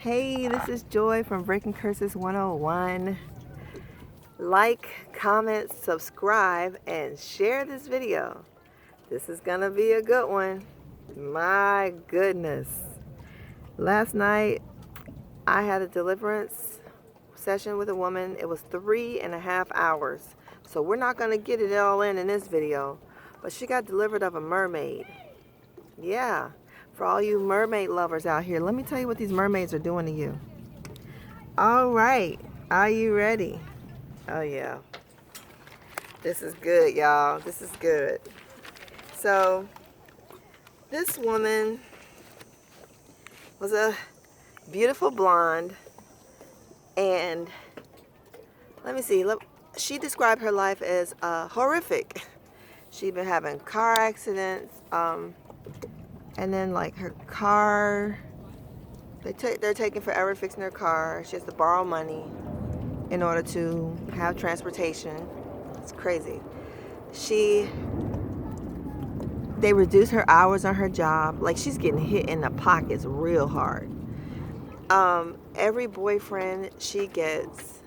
Hey, this is Joy from Breaking Curses 101. Like, comment, subscribe, and share this video. This is gonna be a good one. My goodness. Last night, I had a deliverance session with a woman. It was 3.5 hours. So we're not gonna get it all in this video, but she got delivered of a mermaid. Yeah. For all you mermaid lovers out here, let me tell you what these mermaids are doing to you. All right, are you ready? Oh yeah, this is good, y'all. This is good. So this woman was a beautiful blonde, and let me see, she described her life as horrific. She'd been having car accidents, and then like her car, they're taking forever fixing her car. She has to borrow money in order to have transportation. It's crazy. They reduce her hours on her job. Like, she's getting hit in the pockets real hard. Every boyfriend she gets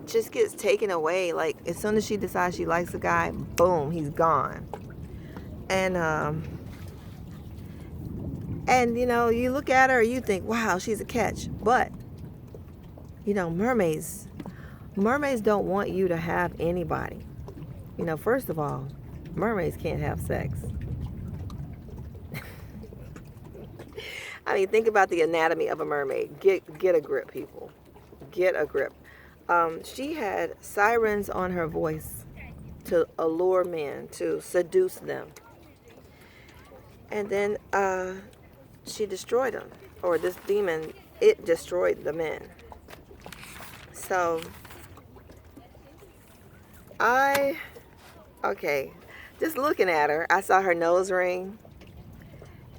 just gets taken away. Like, as soon as she decides she likes a guy, boom, he's gone. And you know, you look at her, you think, wow, she's a catch. But you know, mermaids don't want you to have anybody. You know, first of all, mermaids can't have sex. I mean, think about the anatomy of a mermaid. Get a grip, people. Get a grip. She had sirens on her voice to allure men, to seduce them. And then she destroyed them. Or this demon, it destroyed the men. So, okay, just looking at her, I saw her nose ring.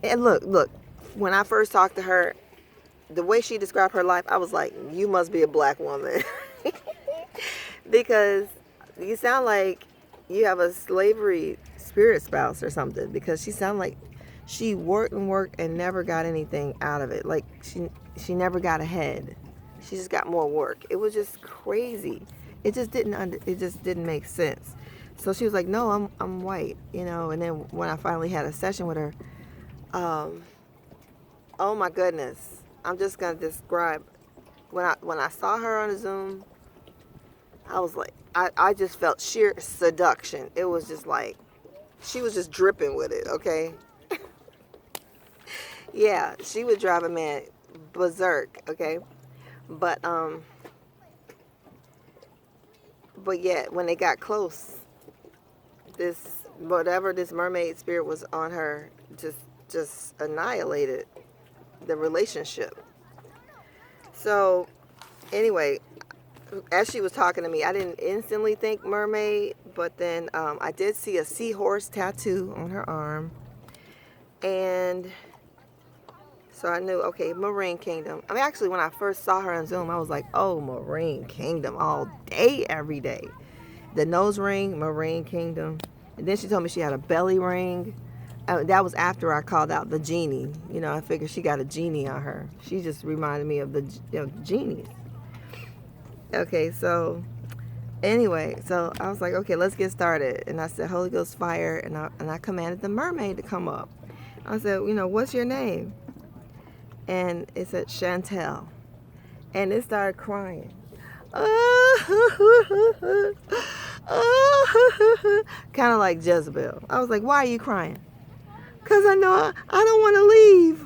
And look, when I first talked to her, the way she described her life, I was like, you must be a black woman. Because you sound like you have a slavery spirit spouse or something, because she sounded like she worked and never got anything out of it. Like she never got ahead. She just got more work. It was just crazy. It just didn't make sense. So she was like, no, I'm white, you know. And then when I finally had a session with her, oh my goodness, I'm just gonna describe when I saw her on the Zoom. I was like, I just felt sheer seduction. It was just like, she was just dripping with it, okay? Yeah, she would drive a man berserk, okay? But yet, when they got close, whatever this mermaid spirit was on her just annihilated the relationship. So, anyway, as she was talking to me, I didn't instantly think mermaid, but then I did see a seahorse tattoo on her arm. And so I knew, okay, Marine Kingdom. I mean, actually, when I first saw her on Zoom, I was like, oh, Marine Kingdom all day, every day. The nose ring, Marine Kingdom. And then she told me she had a belly ring. That was after I called out the genie. You know, I figured she got a genie on her. She just reminded me of the genies. Okay, so anyway, so I was like, okay, let's get started. And I said, Holy Ghost fire. And I commanded the mermaid to come up. I said, you know, what's your name? And it said Chantel. And it started crying. Kind of like Jezebel. I was like, why are you crying? Because I know I don't want to leave.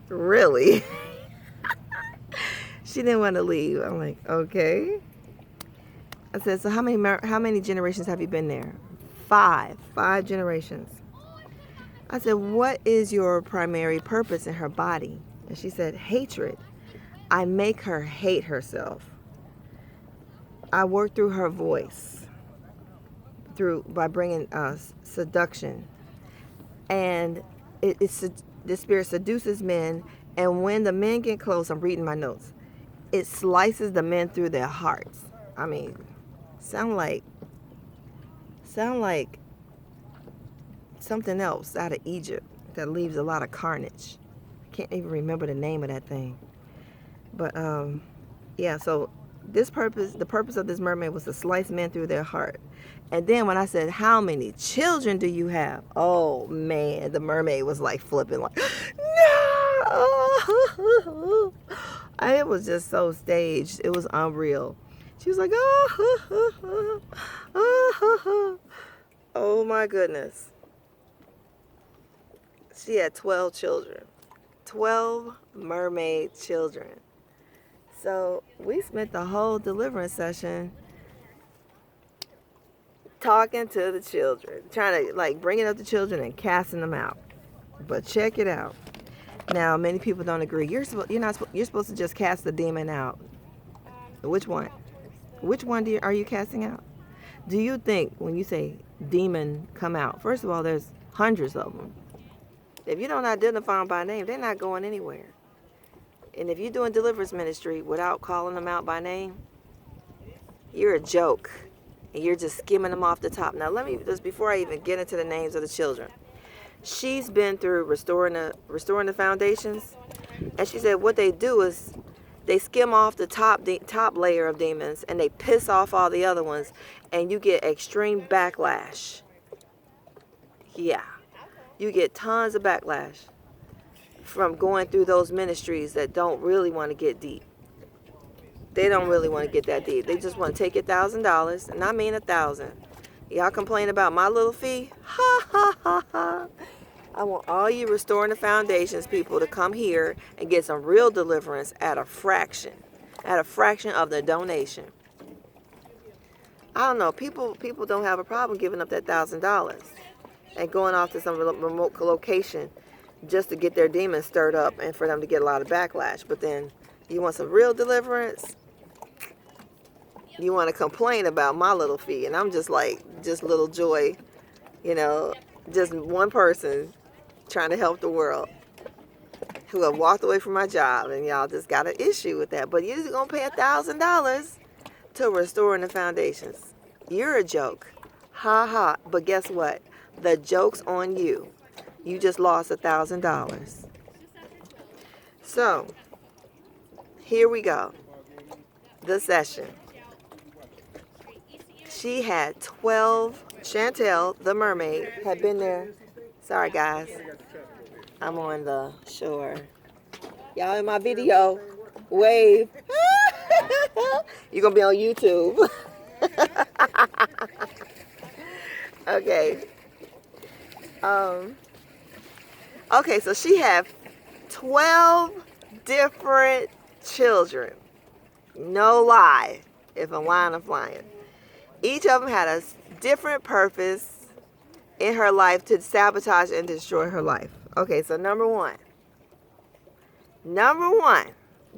Really? She didn't want to leave. I'm like, okay. I said, so how many generations have you been there? 5 generations. I said, what is your primary purpose in her body? And she said, hatred. I make her hate herself. I work through her voice, by bringing seduction. And the spirit seduces men, and when the men get close, I'm reading my notes, it slices the men through their hearts. I mean, sound like something else out of Egypt that leaves a lot of carnage. can't even remember the name of that thing. But yeah, so the purpose of this mermaid was to slice men through their heart. And then when I said, how many children do you have? Oh man, the mermaid was like flipping like, no! It was just so staged. It was unreal. She was like, oh my goodness. She had 12 children. 12 mermaid children. So we spent the whole deliverance session talking to the children, trying to like bringing up the children and casting them out. But check it out. Now, many people don't agree. You're supposed to just cast the demon out. Which one? Which one are you casting out? Do you think when you say demon come out, first of all, there's hundreds of them. If you don't identify them by name, they're not going anywhere. And if you're doing deliverance ministry without calling them out by name, you're a joke. And you're just skimming them off the top. Now, let me just, before I even get into the names of the children, she's been through restoring the foundations. And she said what they do is they skim off the top layer of demons and they piss off all the other ones. And you get extreme backlash. Yeah. You get tons of backlash from going through those ministries that don't really want to get deep. They don't really want to get that deep. They just want to take $1,000, and I mean 1,000. Y'all complain about my little fee? Ha ha ha ha. I want all you restoring the foundations people to come here and get some real deliverance at a fraction of the donation. I don't know. People don't have a problem giving up that $1,000 and going off to some remote location just to get their demons stirred up and for them to get a lot of backlash. But then you want some real deliverance, you want to complain about my little fee. And I'm just like, just little Joy, just one person trying to help the world who have walked away from my job. And y'all just got an issue with that. But you're going to pay $1,000 to restoring the foundations. You're a joke. Ha ha. But guess what? The joke's on you. You just lost $1,000. So, here we go. The session. She had 12. Chantel, the mermaid, had been there. Sorry, guys. I'm on the shore. Y'all in my video. Wave. You're going to be on YouTube. Okay. Okay, so she had 12 different children. No lie, if I'm lying, I'm flying. Each of them had a different purpose in her life to sabotage and destroy her life. Okay, so number one,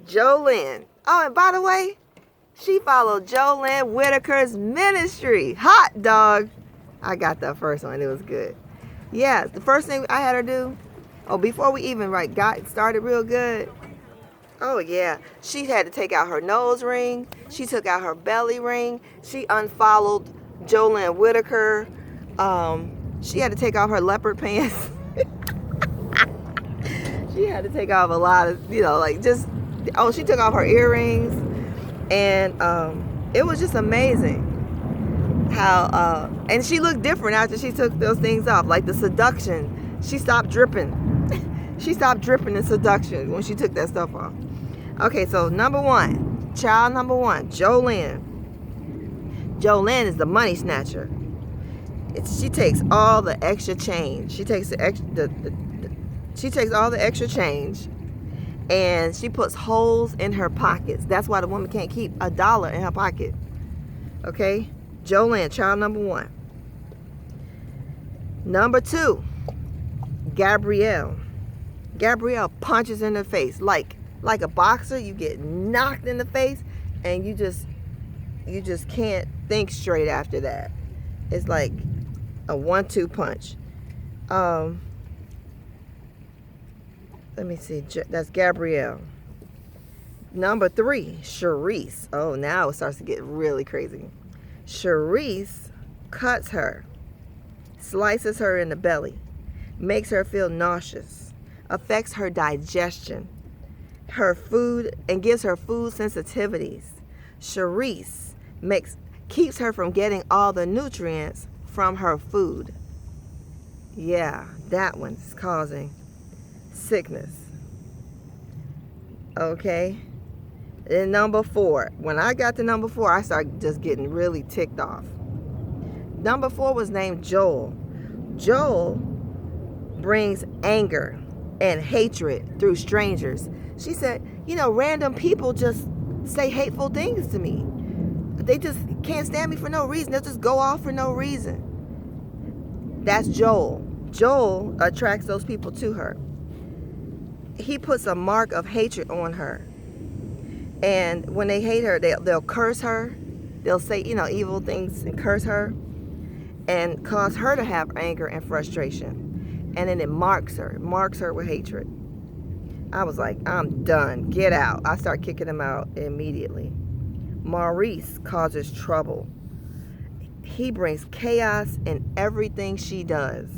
Jolynn. Oh, and by the way, she followed Jolynn Whitaker's ministry. Hot dog. I got that first one. It was good. Yeah, the first thing I had her do, before we even got started real good, oh yeah, she had to take out her nose ring. She took out her belly ring. She unfollowed Jolynn Whitaker. She had to take off her leopard pants. She had to take off a lot of, she took off her earrings. And it was just amazing how, and she looked different after she took those things off, like the seduction. She stopped dripping. She stopped dripping in seduction when she took that stuff off. Okay, so child number one, Jolynn. Jolynn is the money snatcher. She takes all the extra change. She takes she takes all the extra change and she puts holes in her pockets. That's why the woman can't keep $1 in her pocket. Okay? Jolynn, child number one. Number two, Gabrielle. Gabrielle punches in the face. Like a boxer, you get knocked in the face and you just can't think straight after that. It's like a 1-2 punch. Let me see. That's Gabrielle. Number three, Sharice. Oh, now it starts to get really crazy. Sharice cuts her, slices her in the belly, makes her feel nauseous. affects her digestion, her food, and gives her food sensitivities. Charisse keeps her from getting all the nutrients from her food. Yeah, that one's causing sickness. Okay. And number 4. When I got to number 4, I started just getting really ticked off. Number 4 was named Joel. Joel brings anger and hatred through strangers. She said, random people just say hateful things to me. They just can't stand me for no reason. They'll just go off for no reason. That's Joel. Joel attracts those people to her. He puts a mark of hatred on her. And when they hate her, they'll curse her. They'll say, evil things and curse her and cause her to have anger and frustration. And then it marks her with hatred. I was like, I'm done. Get out. I start kicking him out immediately. Maurice causes trouble. He brings chaos in everything she does.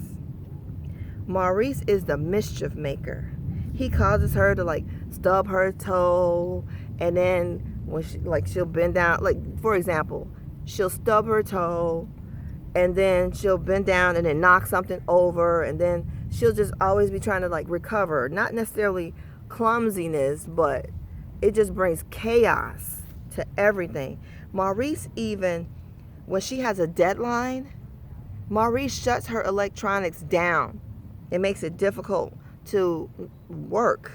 Maurice is the mischief maker. He causes her to stub her toe, and then when she'll bend down, for example, she'll stub her toe, and then she'll bend down and then knock something over, and then she'll just always be trying to recover. Not necessarily clumsiness, but it just brings chaos to everything. Maurice, even when she has a deadline, Maurice shuts her electronics down. It makes it difficult to work.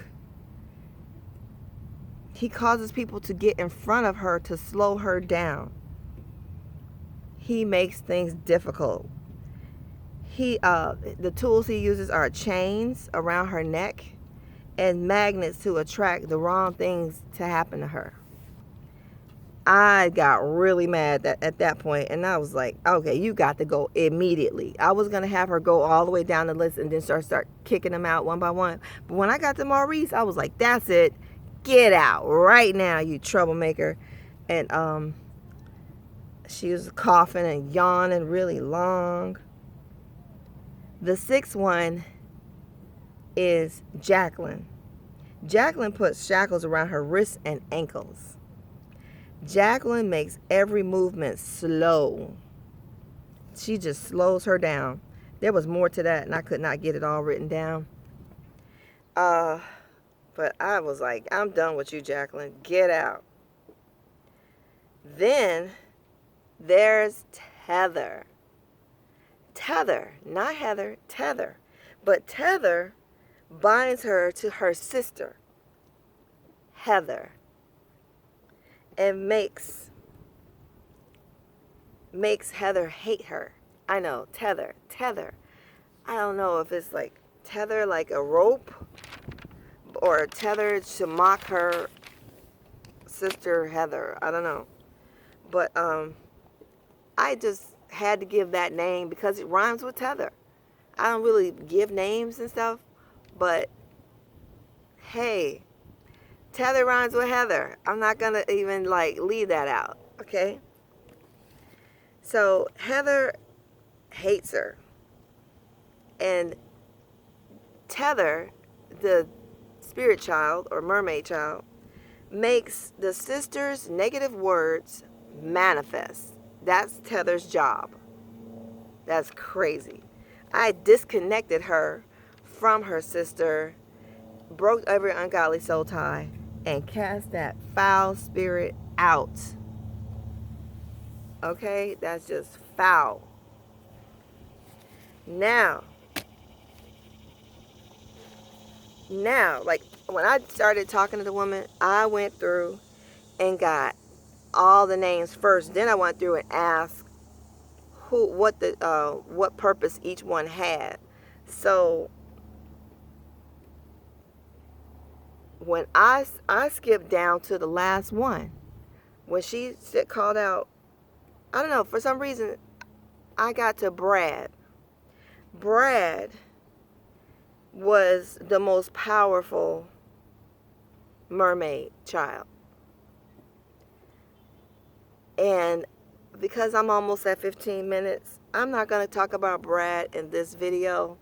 He causes people to get in front of her to slow her down. He makes things difficult. The tools he uses are chains around her neck and magnets to attract the wrong things to happen to her. I got really mad at that point, and I was like, okay, you got to go immediately. I was going to have her go all the way down the list and then start kicking them out one by one. But when I got to Maurice, I was like, that's it. Get out right now, you troublemaker. And she was coughing and yawning really long. The 6th one is Jacqueline. Jacqueline puts shackles around her wrists and ankles. Jacqueline makes every movement slow. She just slows her down. There was more to that, and I could not get it all written down. But I was like, I'm done with you, Jacqueline. Get out. Then there's Tether. Tether, not Heather, Tether. But Tether binds her to her sister, Heather, and makes Heather hate her. I know, tether. I don't know if it's tether like a rope or tether to mock her sister Heather. I don't know. But I just had to give that name because it rhymes with tether. I don't really give names and stuff, but hey, tether rhymes with Heather. I'm not going to even leave that out, okay? So Heather hates her. And Tether, the spirit child or mermaid child, makes the sister's negative words manifest. That's Tether's job. That's crazy. I disconnected her from her sister, broke every ungodly soul tie, and cast that foul spirit out. Okay? That's just foul. Now, when I started talking to the woman, I went through and got all the names first. Then I went through and asked what purpose each one had. So when I skipped down to the last one, when she called out, I don't know, for some reason, I got to Brad. Brad was the most powerful mermaid child. And because I'm almost at 15 minutes, I'm not going to talk about Brad in this video.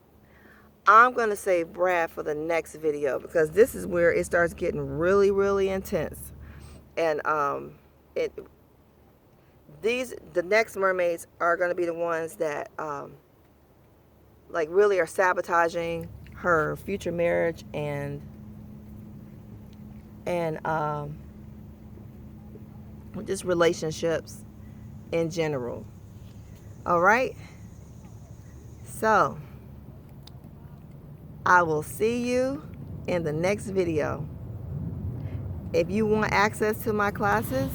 I'm going to save Brad for the next video, because this is where it starts getting really, really intense. And the next mermaids are going to be the ones that like really are sabotaging her future marriage and just relationships in general. All right, so I will see you in the next video. If you want access to my classes,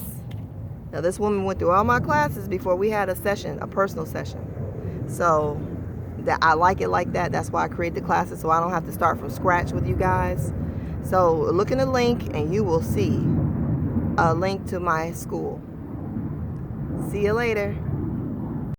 now this woman went through all my classes before we had a session, a personal session. So that I like it like that. That's why I created the classes, so I don't have to start from scratch with you guys. So look in the link and you will see a link to my school. See you later.